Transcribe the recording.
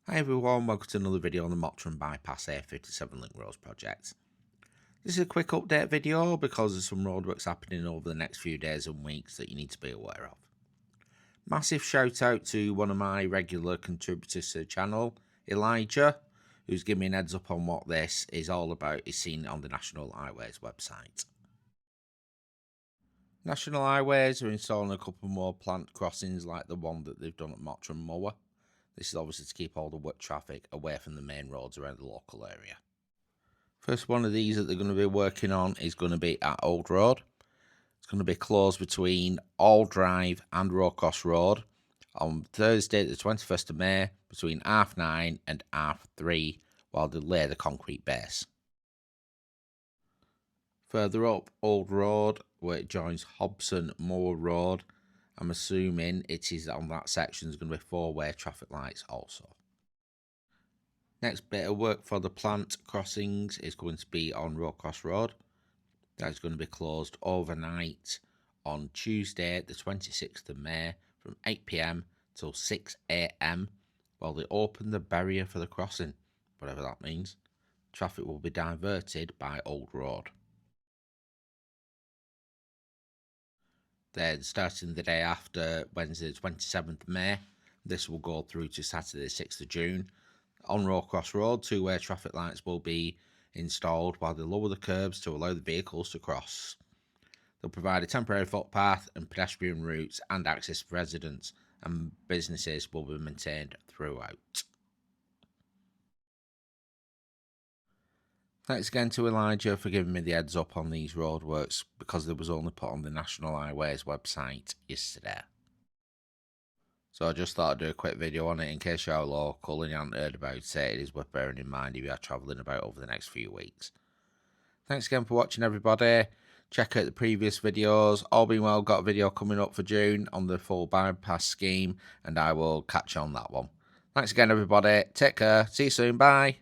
Hi everyone, welcome to another video on the Mottram Bypass A57 link roads project. This is a quick update video because there's some roadworks happening over the next few days and weeks that you need to be aware of. Massive shout out to one of my regular contributors to the channel, Elijah, who's giving me an heads up on what this is all about. He's seen it on the National Highways website. National Highways are installing a couple more plant crossings like the one that they've done at Mottram Moor. This is obviously to keep all the work traffic away from the main roads around the local area. First one of these that they're going to be working on is going to be at Old Road. It's going to be closed between All Drive and Roe Cross Road on Thursday the 21st of May between 9:30 and 3:30 while they lay the concrete base. Further up Old Road, where it joins Hobson Moor Road, I'm assuming it is on that section. There's going to be four-way traffic lights also. Next bit of work for the plant crossings is going to be on Roe Cross Road. That is going to be closed overnight on Tuesday the 26th of May from 8 PM till 6 AM while they open the barrier for the crossing, whatever that means. Traffic will be diverted by Old Road. Then starting the day after, Wednesday the 27th of May, this will go through to Saturday the 6th of June. On Roe Cross Road, two-way traffic lights will be installed while they lower the curbs to allow the vehicles to cross. They'll provide a temporary footpath and pedestrian routes and access for residents, and businesses will be maintained throughout. Thanks again to Elijah for giving me the heads up on these roadworks because they was only put on the National Highways website yesterday. So I just thought I'd do a quick video on it in case you're local and you haven't heard about it. It is worth bearing in mind if you are travelling about over the next few weeks. Thanks again for watching everybody. Check out the previous videos. All being well, got a video coming up for June on the full bypass scheme and I will catch you on that one. Thanks again everybody. Take care. See you soon. Bye.